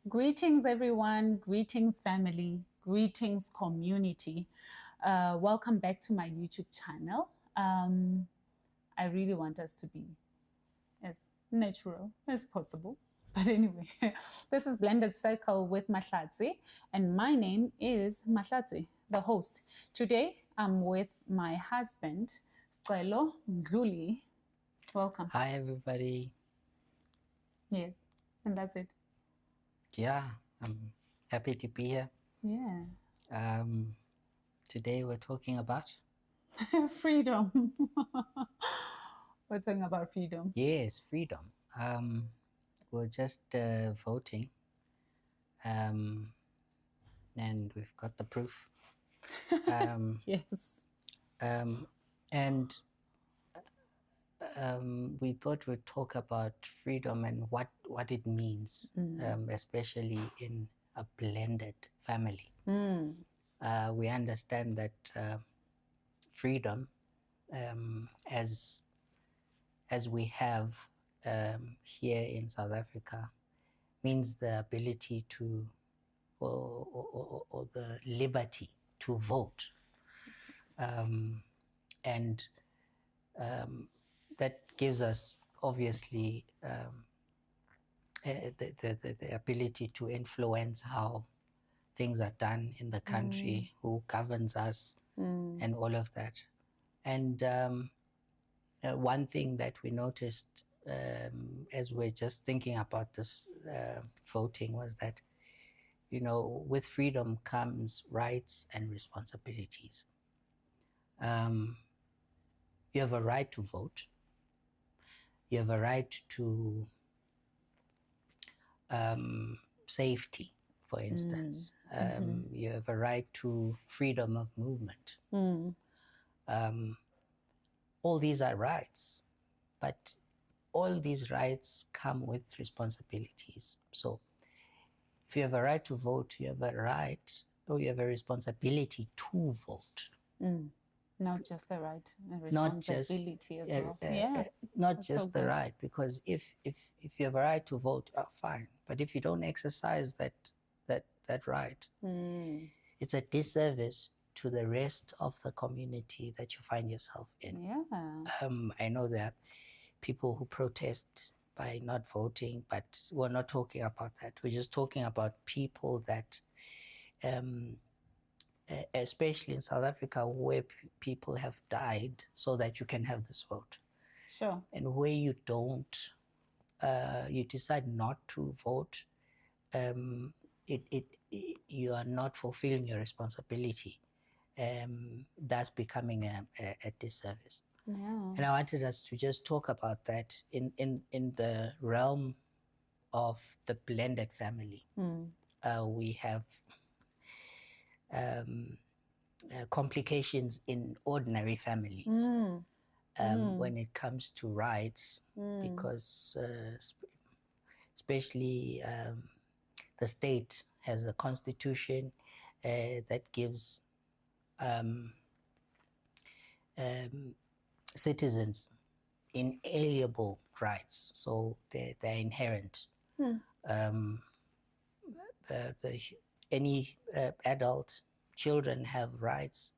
Greetings, everyone. Greetings, family. Greetings, community. Welcome back to my YouTube channel. I really want us to be as natural as possible. But anyway, this is Blended Circle with Mahlatse, and my name is Mahlatse, the host. Today, I'm with my husband, Sicelo Mdluli. Welcome. Hi, everybody. Yes, and that's it. Yeah, I'm happy to be here. Yeah. Today we're talking about freedom. We're talking about freedom. Yes, freedom. We're just voting, and we've got the proof. Yes. And we thought we'd talk about freedom and what it means, especially in a blended family. We understand that freedom, as we have here in South Africa, means the ability to, or the liberty to vote, and that gives us obviously the ability to influence how things are done in the country, who governs us, and all of that. And one thing that we noticed as we're just thinking about this voting was that, you know, with freedom comes rights and responsibilities. You have a right to vote. You have a right to safety, for instance. You have a right to freedom of movement. All these are rights, but all these rights come with responsibilities. So if you have a right to vote, you have a right, or you have a responsibility to vote. Not just the right, and responsibility as well. Not just the right, because if you have a right to vote, fine. But if you don't exercise that right, it's a disservice to the rest of the community that you find yourself in. I know there are people who protest by not voting, but we're not talking about that. We're just talking about people that, especially in South Africa, where people have died so that you can have this vote. Sure. And where you don't, you decide not to vote, you are not fulfilling your responsibility, thus becoming a disservice. And I wanted us to just talk about that in the realm of the blended family. We have complications in ordinary families when it comes to rights, because especially the state has a constitution that gives citizens inalienable rights, so they're inherent. Any adult, children have rights,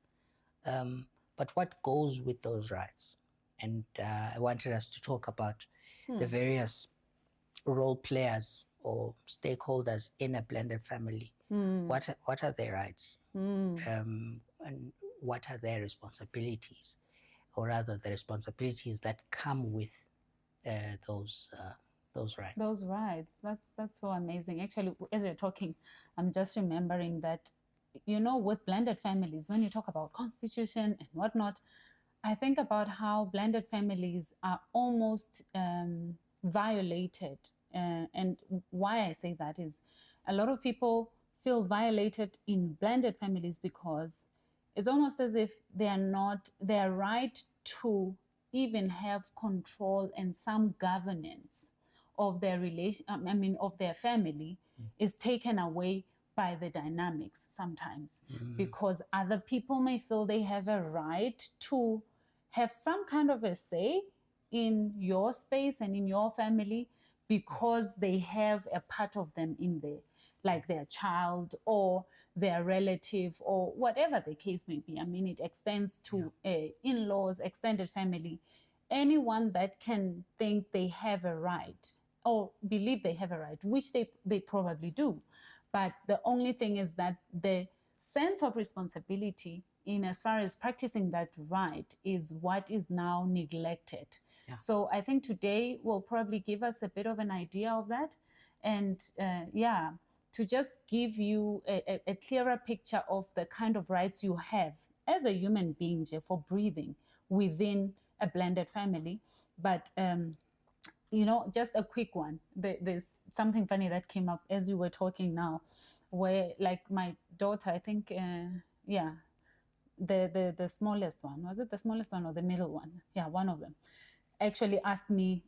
but what goes with those rights? And I wanted us to talk about the various role players or stakeholders in a blended family. What are their rights, and what are their responsibilities, or rather the responsibilities that come with those rights. Those rights. That's so amazing. Actually, as you're talking, I'm just remembering that, you know, with blended families, when you talk about constitution and whatnot, I think about how blended families are almost violated. And why I say that is a lot of people feel violated in blended families because it's almost as if they are not, their right to even have control and some governance of their relation, of their family is taken away by the dynamics sometimes, because other people may feel they have a right to have some kind of a say in your space and in your family because they have a part of them in there, like their child or their relative or whatever the case may be. I mean, it extends to in-laws, extended family, anyone that can think they have a right or believe they have a right, which they probably do. But the only thing is that the sense of responsibility in as far as practicing that right is what is now neglected. Yeah. So I think today will probably give us a bit of an idea of that. And to just give you a clearer picture of the kind of rights you have as a human being for breathing within a blended family. But just a quick one. There's something funny that came up as you were talking now, where like my daughter, I think, the smallest one, was it the smallest one or the middle one? Yeah, one of them actually asked me,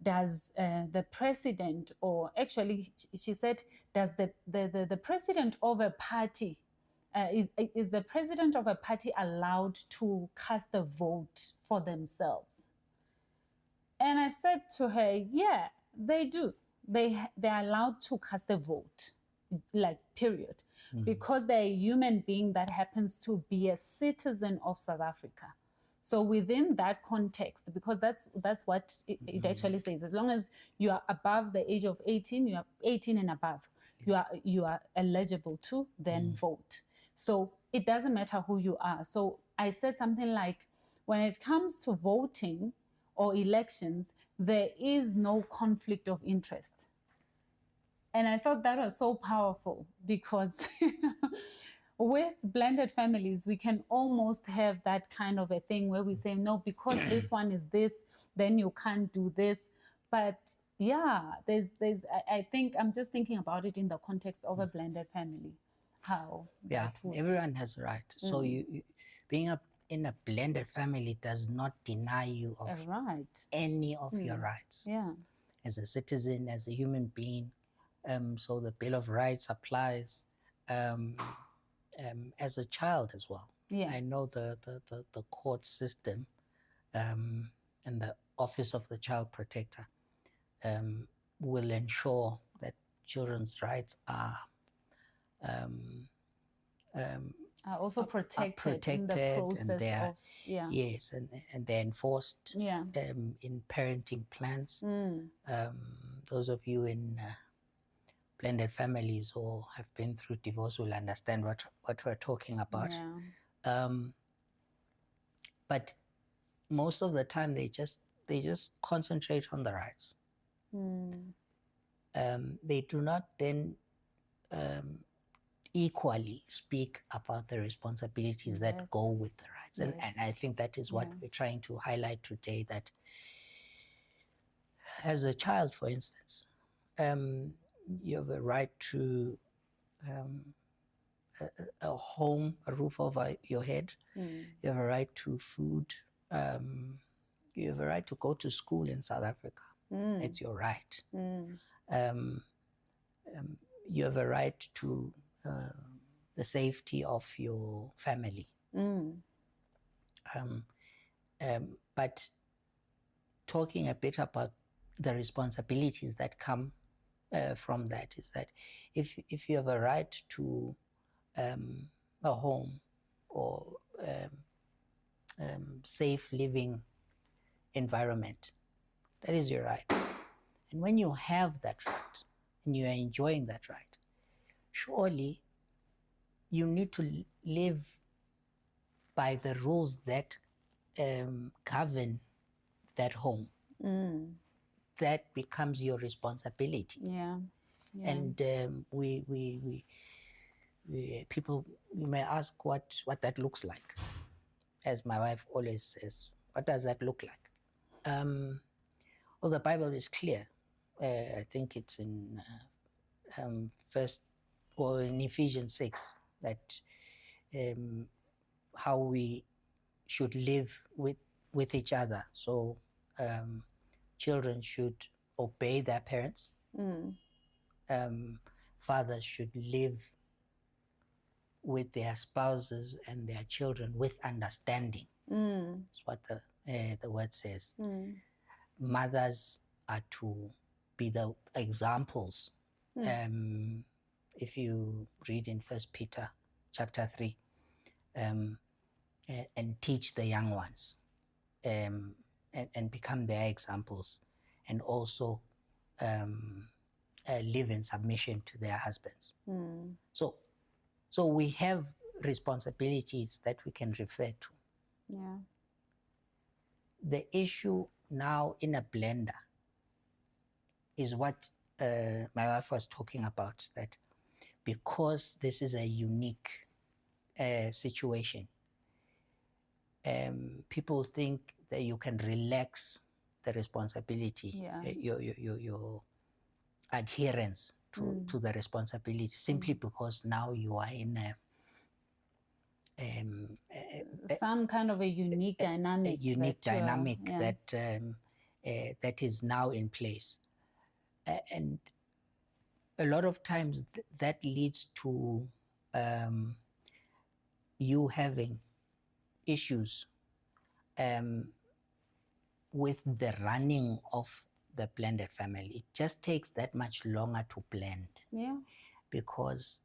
does the president, or actually she said, does the president of a party, is the president of a party allowed to cast a vote for themselves? And I said to her, yeah, they do. They're allowed to cast a vote, like, period. Because they're a human being that happens to be a citizen of South Africa. So within that context, because that's what it actually says, as long as you are above the age of 18, you are 18 and above, you are eligible to then vote. So it doesn't matter who you are. So I said something like, when it comes to voting or elections, there is no conflict of interest. And I thought that was so powerful, because with blended families, we can almost have that kind of a thing where we say, no, because this one is this, then you can't do this. But yeah, I think I'm just thinking about it in the context of a blended family. How? Yeah, everyone has a right. So you being in a blended family does not deny you of any of your rights. Yeah. As a citizen, as a human being. So the Bill of Rights applies as a child as well. Yeah. I know the court system and the Office of the Child Protector will ensure that children's rights are also protected in the process and they're, of, yes, and they're enforced in parenting plans. Those of you in blended families or have been through divorce will understand what we're talking about. Yeah. But most of the time they just concentrate on the rights. They do not then equally speak about the responsibilities that go with the rights. And I think that is what we're trying to highlight today, that as a child, for instance, you have a right to a home, a roof over your head. You have a right to food. You have a right to go to school in South Africa. It's your right. You have a right to the safety of your family. But talking a bit about the responsibilities that come from that is that if you have a right to a home or safe living environment, that is your right. And when you have that right and you are enjoying that right, surely you need to live by the rules that govern that home. That becomes your responsibility. Yeah. And people, you may ask what that looks like. As my wife always says, what does that look like? Well, the Bible is clear. I think it's in or in Ephesians 6, that how we should live with each other. So children should obey their parents. Fathers should live with their spouses and their children with understanding. That's what the word says. Mothers are to be the examples. If you read in First Peter chapter 3, and teach the young ones, and become their examples, and also live in submission to their husbands. So we have responsibilities that we can refer to. Yeah. The issue now in a blender is what my wife was talking about, that because this is a unique situation, people think that you can relax the responsibility, your adherence to the responsibility, simply because now you are in some kind of a unique dynamic. That is now in place. And a lot of times that leads to you having issues with the running of the blended family. It just takes that much longer to blend. Yeah. Because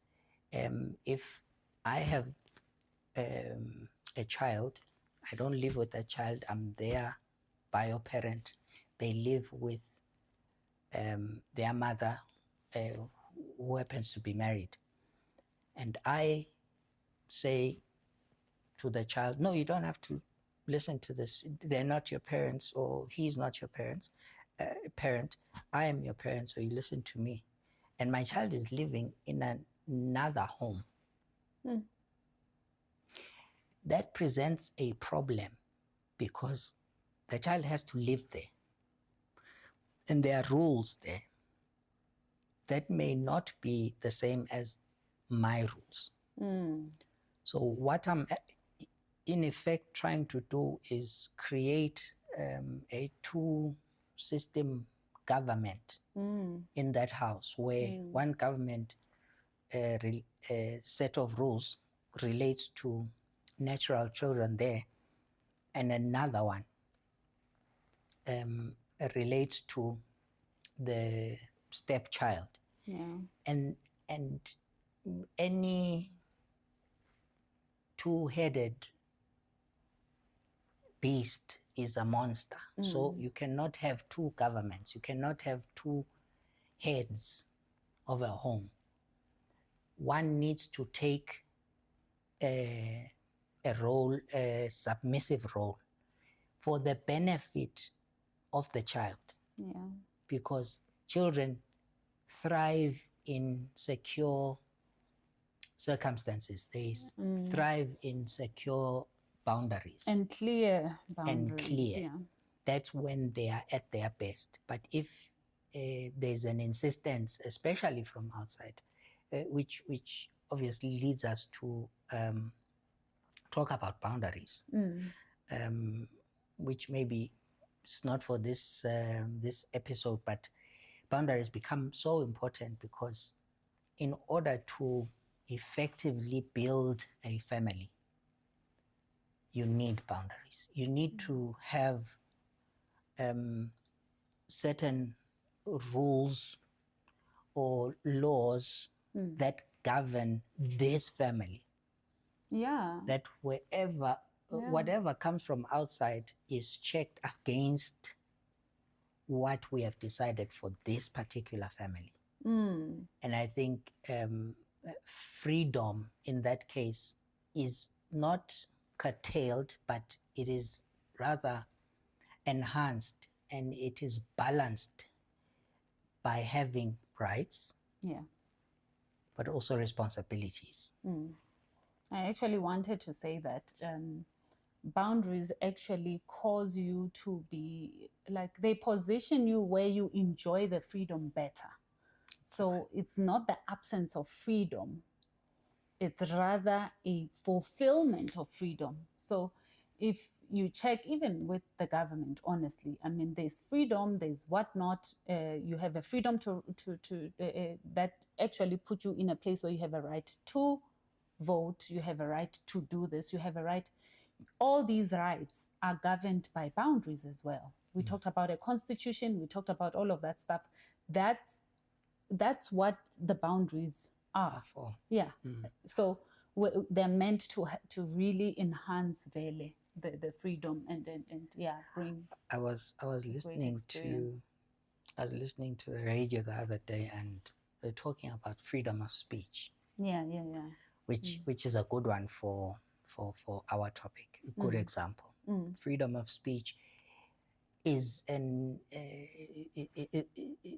if I have a child, I don't live with that child, I'm their bio parent. They live with their mother, who happens to be married. And I say to the child, no, you don't have to listen to this. They're not your parents, or he's not your parent. I am your parent, so you listen to me. And my child is living in another home. That presents a problem, because the child has to live there. And there are rules there that may not be the same as my rules. So what I'm in effect trying to do is create a two-system government in that house, where one government set of rules relates to natural children there, and another one relates to the stepchild. Yeah. And any two-headed beast is a monster. So you cannot have two governments. You cannot have two heads of a home. One needs to take a role, a submissive role, for the benefit of the child. Yeah. Because children thrive in secure circumstances. They thrive in secure boundaries. And clear boundaries. And clear. Yeah. That's when they are at their best. But if there's an insistence, especially from outside, which obviously leads us to talk about boundaries, which maybe it's not for this this episode, but boundaries become so important, because in order to effectively build a family, you need boundaries. You need to have certain rules or laws that govern this family. Yeah. That wherever, whatever comes from outside is checked against what we have decided for this particular family. And I think freedom in that case is not curtailed, but it is rather enhanced, and it is balanced by having rights, but also responsibilities. I actually wanted to say that boundaries actually cause you to be, like, they position you where you enjoy the freedom better. So it's not the absence of freedom, it's rather a fulfillment of freedom. So if you check even with the government, honestly, I mean, there's freedom, there's whatnot. You have a freedom that actually put you in a place where you have a right to vote, you have a right to do this, you have a right. All these rights are governed by boundaries as well. We talked about a constitution, we talked about all of that stuff. That's what the boundaries are. Yeah. So they're meant to really enhance really the freedom and yeah, bring. I was listening to the radio the other day, and they're talking about freedom of speech. Yeah. Which is a good one for our topic. A good example. Freedom of speech is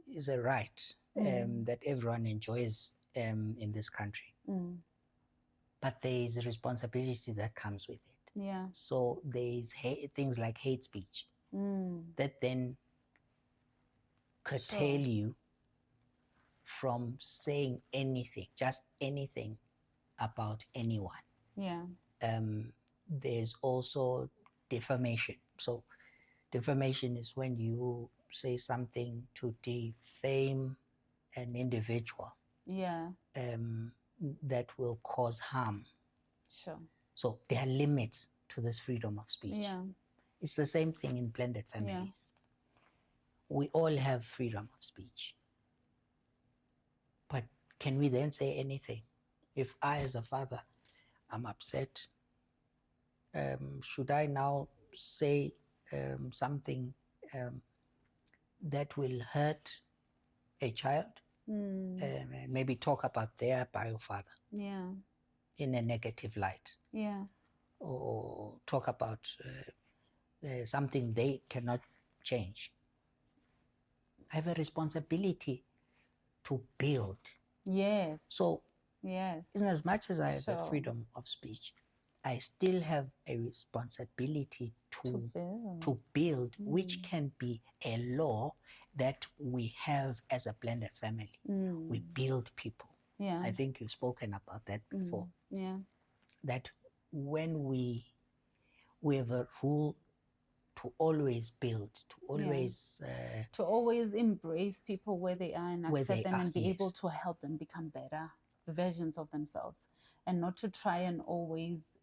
is a right that everyone enjoys in this country. But there is a responsibility that comes with it. Yeah. So there is things like hate speech that then curtail you from saying anything, just anything about anyone. Yeah. There's also defamation. So defamation is when you say something to defame an individual. Yeah. That will cause harm. Sure. So there are limits to this freedom of speech. Yeah. It's the same thing in blended families. Yeah. We all have freedom of speech. But can we then say anything? If I, as a father, I'm upset, should I now say something that will hurt a child? Maybe talk about their bio father in a negative light. Yeah. Or talk about something they cannot change. I have a responsibility to build. Yes. So, yes, in as much as I have the freedom of speech, I still have a responsibility to build, which can be a law that we have as a blended family. We build people. Yeah. I think you've spoken about that before. Yeah. That when we have a rule to always build, to always embrace people where they are and accept them and be able to help them become better versions of themselves, and not to try and always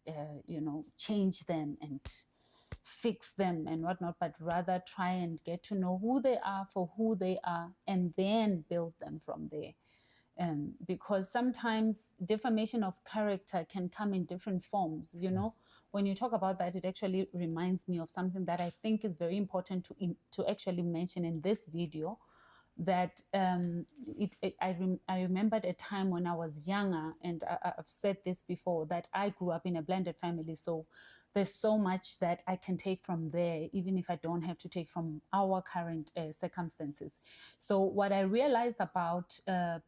change them and fix them and whatnot, but rather try and get to know who they are for who they are and then build them from there. Because sometimes defamation of character can come in different forms. When you talk about that, it actually reminds me of something that I think is very important to actually mention in this video. That I remembered a time when I was younger, and I've said this before, that I grew up in a blended family. So there's so much that I can take from there, even if I don't have to take from our current circumstances. So what I realized about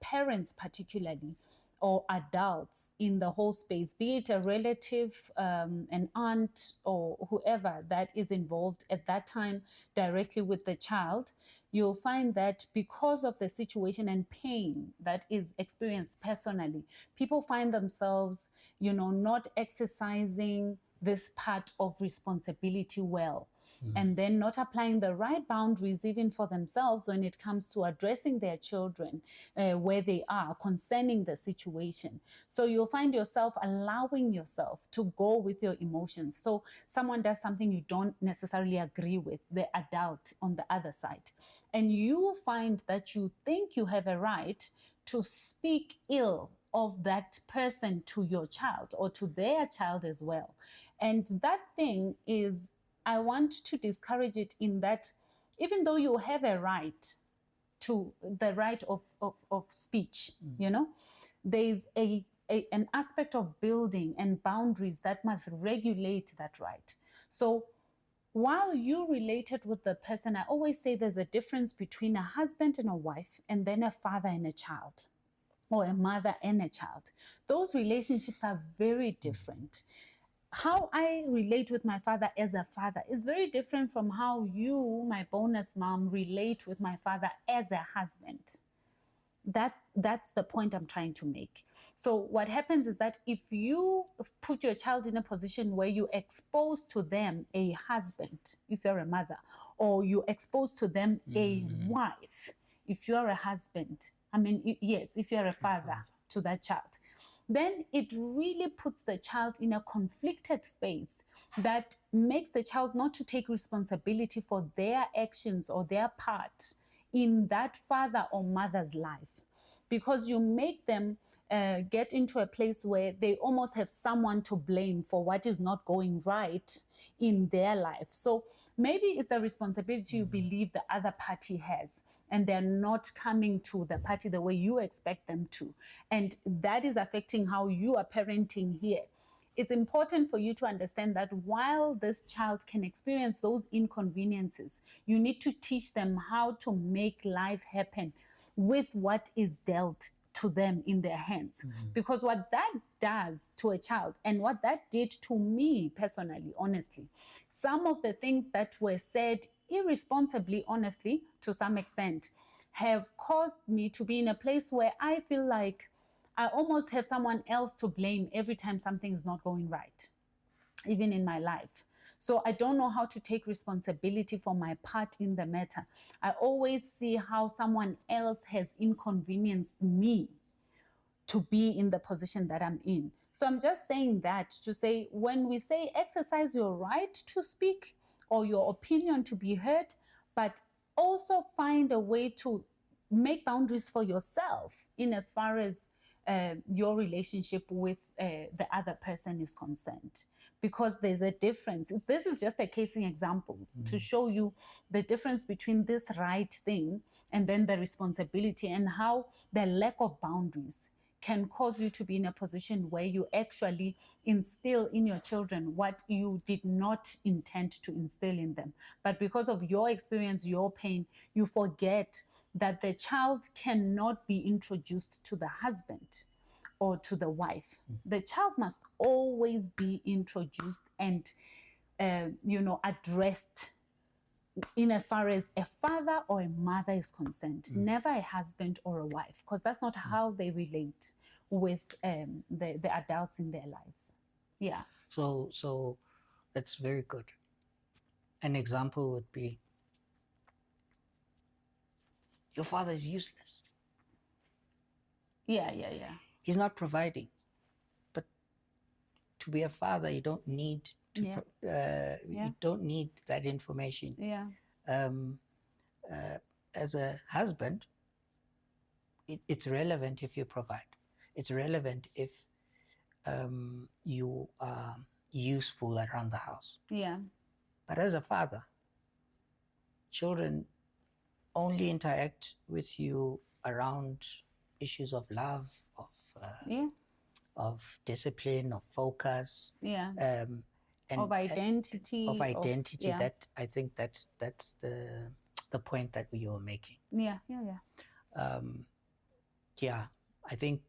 parents particularly, or adults in the whole space, be it a relative, an aunt, or whoever that is involved at that time directly with the child, you'll find that because of the situation and pain that is experienced personally, people find themselves, not exercising this part of responsibility well. And then not applying the right boundaries even for themselves when it comes to addressing their children where they are concerning the situation. So you'll find yourself allowing yourself to go with your emotions. So someone does something you don't necessarily agree with, the adult on the other side, and you find that you think you have a right to speak ill of that person to your child or to their child as well. And that thing is, I want to discourage it in that even though you have a right to the right of speech, there's an aspect of building and boundaries that must regulate that right. So while you related with the person, I always say there's a difference between a husband and a wife, and then a father and a child, or a mother and a child. Those relationships are very different. How I relate with my father as a father is very different from how you, my bonus mom, relate with my father as a husband. That's the point I'm trying to make. So what happens is that if you put your child in a position where you expose to them a husband, if you're a mother, or you expose to them a wife, if you're a husband, I mean, yes, if you're a father to that child, then it really puts the child in a conflicted space that makes the child not to take responsibility for their actions or their part in that father or mother's life, because you make them get into a place where they almost have someone to blame for what is not going right in their life. So maybe it's a responsibility you believe the other party has, and they're not coming to the party the way you expect them to. And that is affecting how you are parenting here. It's important for you to understand that while this child can experience those inconveniences, you need to teach them how to make life happen with what is dealt to them in their hands. Because what that does to a child, and what that did to me personally, honestly, some of the things that were said irresponsibly, honestly, to some extent, have caused me to be in a place where I feel like I almost have someone else to blame every time something is not going right, even in my life. So I don't know how to take responsibility for my part in the matter. I always see how someone else has inconvenienced me to be in the position that I'm in. So I'm just saying that to say, when we say exercise your right to speak or your opinion to be heard, but also find a way to make boundaries for yourself in as far as your relationship with the other person is concerned. Because there's a difference. This is just a casing example to show you the difference between this right thing and then the responsibility, and how the lack of boundaries can cause you to be in a position where you actually instill in your children what you did not intend to instill in them. But because of your experience, your pain, you forget that the child cannot be introduced to the husband or to the wife. The child must always be introduced and addressed in as far as a father or a mother is concerned, never a husband or a wife, because that's not how they relate with the adults in their lives. Yeah. So that's very good. An example would be, your father is useless. Yeah. He's not providing. But to be a father, you don't need to. You don't need that information. Yeah. As a husband, it's relevant if you provide. It's relevant if you are useful around the house. Yeah. But as a father, children only interact with you around issues of love, of discipline, of focus, and of identity. That I think that's the point that we were making. Yeah. I think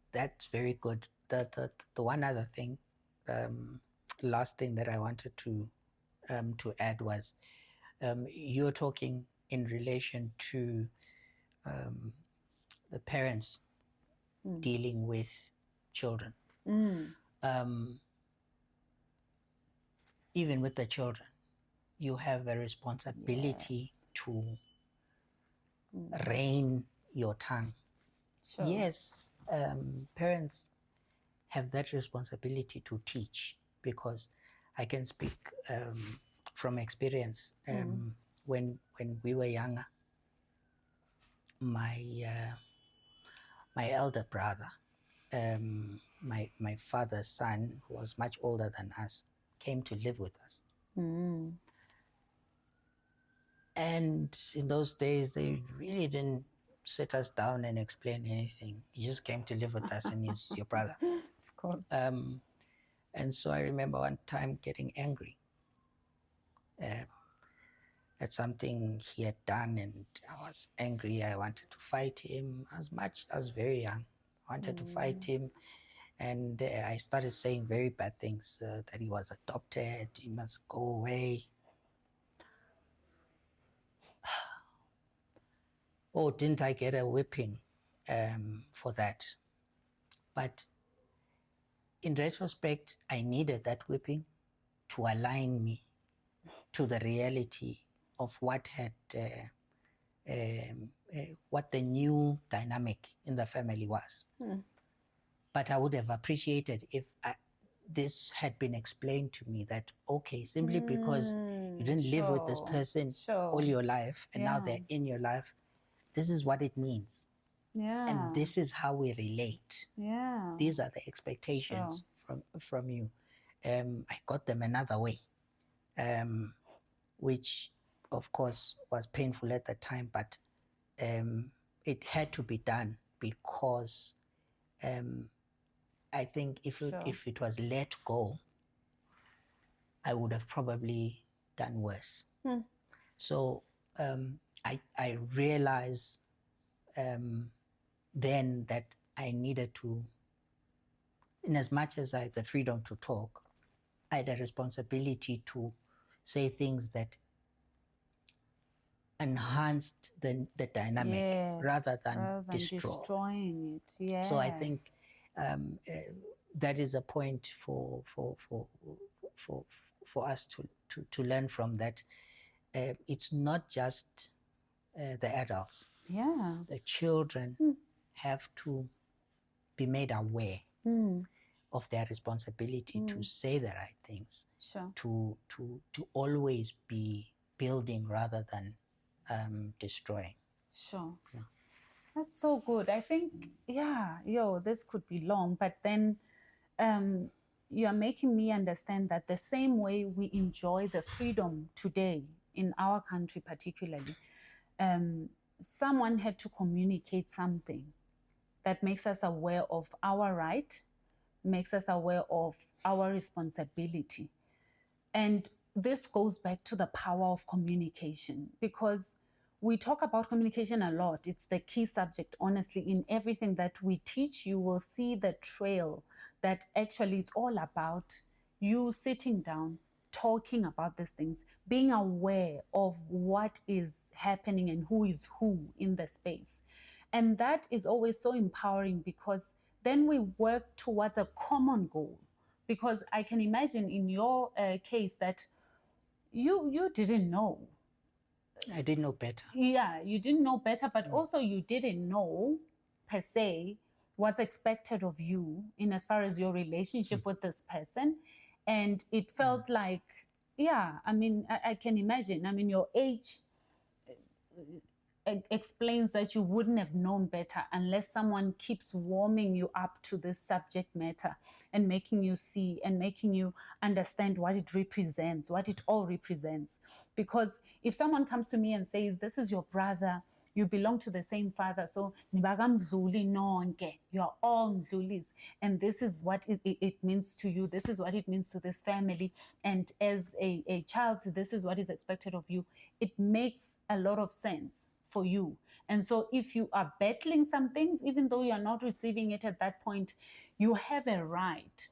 that's very good. The one other thing, last thing that I wanted to add was, you're talking in relation to the parents dealing with children. Even with the children, you have a responsibility to rein your tongue. Sure. Yes, parents have that responsibility to teach, because I can speak from experience. When we were younger, my elder brother, my father's son, who was much older than us, came to live with us. And in those days, they really didn't sit us down and explain anything. He just came to live with us, and he's your brother. Of course. And so I remember one time getting angry at something he had done, and I was angry. I wanted to fight him. I was very young. I wanted to fight him, and I started saying very bad things, that he was adopted, he must go away. oh, didn't I get a whipping for that? But in retrospect, I needed that whipping to align me to the reality of what had what the new dynamic in the family was. But I would have appreciated if this had been explained to me that, okay, simply because you didn't live with this person all your life and now they're in your life, this is what it means. And this is how we relate. These are the expectations from you. I got them another way, which of course was painful at the time, but it had to be done because I think if it was let go, I would have probably done worse. So I realized then that I needed to, in as much as I had the freedom to talk, I had a responsibility to say things that enhanced the dynamic rather than destroying it. So I think that is a point for us to learn from, that it's not just the adults. The children have to be made aware of their responsibility to say the right things, to always be building rather than destroying. That's so good. I think, this could be long, but then you are making me understand that the same way we enjoy the freedom today in our country particularly, someone had to communicate something that makes us aware of our right, makes us aware of our responsibility. And this goes back to the power of communication, because we talk about communication a lot. It's the key subject, honestly. In everything that we teach, you will see the trail that actually it's all about you sitting down, talking about these things, being aware of what is happening and who is who in the space. And that is always so empowering, because then we work towards a common goal. Because I can imagine in your case that you didn't know. I didn't know better. Yeah, you didn't know better, but also you didn't know per se what's expected of you in as far as your relationship with this person. And it felt like, I can imagine. I mean, your age explains that you wouldn't have known better unless someone keeps warming you up to this subject matter and making you see and making you understand what it represents, what it all represents. Because if someone comes to me and says, this is your brother, you belong to the same father, so nibakamdluli nonke, you are all Mdlulis, and this is what it means to you, this is what it means to this family, and as a child, this is what is expected of you, it makes a lot of sense for you. And so if you are battling some things, even though you are not receiving it at that point, you have a right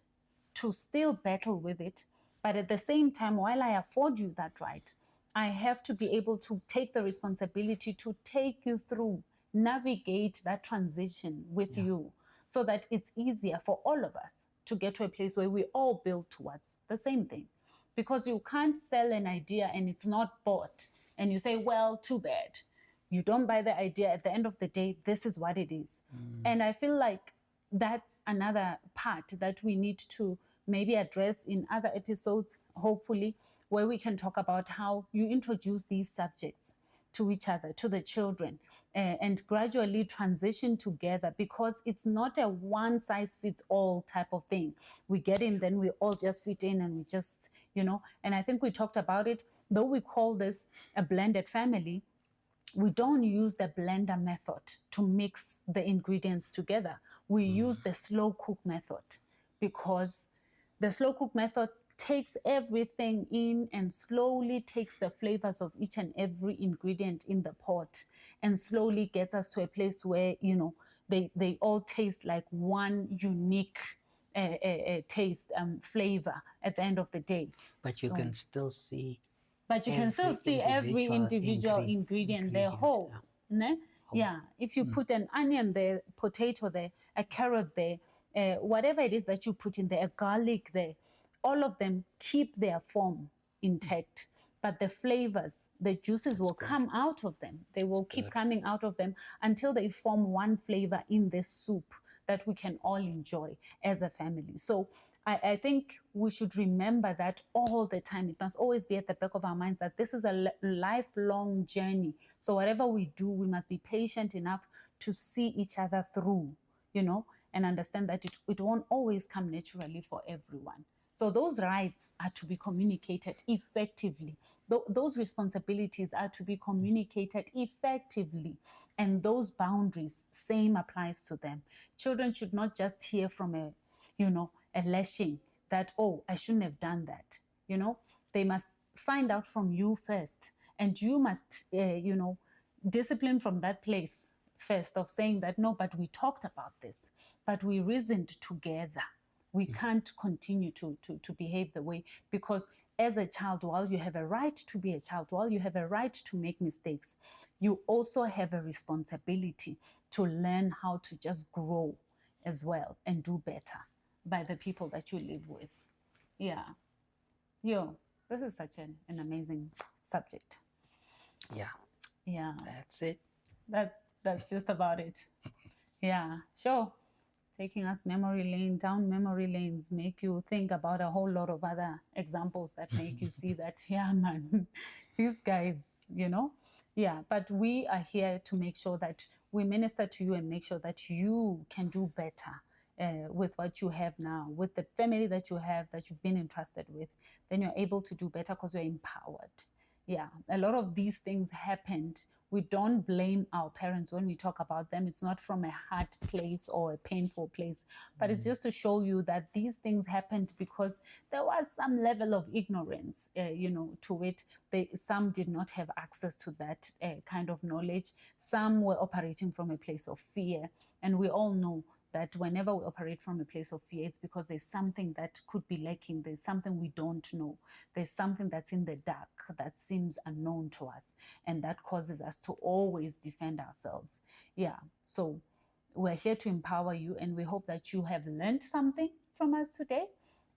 to still battle with it. But at the same time, while I afford you that right, I have to be able to take the responsibility to take you through, navigate that transition with you, so that it's easier for all of us to get to a place where we all build towards the same thing. Because you can't sell an idea and it's not bought, and you say, well, too bad. You don't buy the idea. At the end of the day, this is what it is. And I feel like that's another part that we need to maybe address in other episodes, hopefully, where we can talk about how you introduce these subjects to each other, to the children, and gradually transition together, because it's not a one-size-fits-all type of thing. We get in, then we all just fit in, and we just, and I think we talked about it, though we call this a blended family, we don't use the blender method to mix the ingredients together. We use the slow cook method, because the slow cook method takes everything in and slowly takes the flavors of each and every ingredient in the pot and slowly gets us to a place where, they all taste like one unique taste, flavor at the end of the day. But you can still see. But you can still see every individual ingredient, they're whole. Yeah, if you put an onion there, potato there, a carrot there, whatever it is that you put in there, a garlic there, all of them keep their form intact. But the flavors, the juices will come out of them. They will keep coming out of them until they form one flavor in the soup that we can all enjoy as a family. So I think we should remember that all the time. It must always be at the back of our minds that this is a lifelong journey. So whatever we do, we must be patient enough to see each other through, and understand that it won't always come naturally for everyone. So those rights are to be communicated effectively. Those responsibilities are to be communicated effectively. And those boundaries, same applies to them. Children should not just hear from a lashing that, oh, I shouldn't have done that. They must find out from you first. And you must, discipline from that place first of saying that, no, but we talked about this, but we reasoned together. We can't continue to behave the way, because as a child, while you have a right to be a child, while you have a right to make mistakes, you also have a responsibility to learn how to just grow as well and do better by the people that you live with. Yeah. This is such an amazing subject. Yeah. That's it. That's just about it. Yeah, sure. Taking us down memory lanes, make you think about a whole lot of other examples that make you see that, yeah, man, these guys, Yeah, but we are here to make sure that we minister to you and make sure that you can do better with what you have now, with the family that you have, that you've been entrusted with. Then you're able to do better because you're empowered. Yeah, a lot of these things happened. We don't blame our parents when we talk about them. It's not from a hard place or a painful place, but it's just to show you that these things happened because there was some level of ignorance, to it. Some did not have access to that kind of knowledge. Some were operating from a place of fear. And we all know that whenever we operate from a place of fear, it's because there's something that could be lacking. There's something we don't know. There's something that's in the dark that seems unknown to us. And that causes us to always defend ourselves. Yeah. So we're here to empower you. And we hope that you have learned something from us today.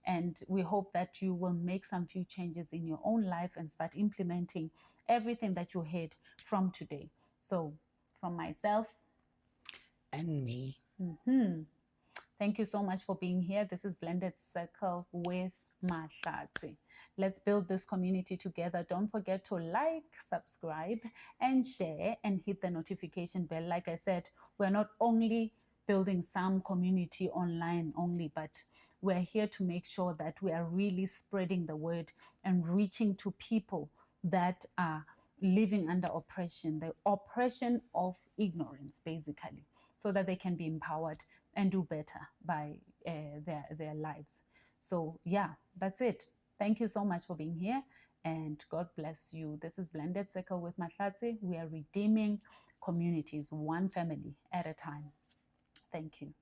And we hope that you will make some few changes in your own life and start implementing everything that you heard from today. So from myself and me. Thank you so much for being here. This is Blended Circle with Mahlatsi. Let's build this community together. Don't forget to like, subscribe, and share, and hit the notification bell. Like I said, we're not only building some community online only, but we're here to make sure that we are really spreading the word and reaching to people that are living under oppression, the oppression of ignorance, basically, so that they can be empowered and do better by their lives. So yeah, that's it. Thank you so much for being here, and God bless you. This is Blended Circle with Mahlatsi. We are redeeming communities, one family at a time. Thank you.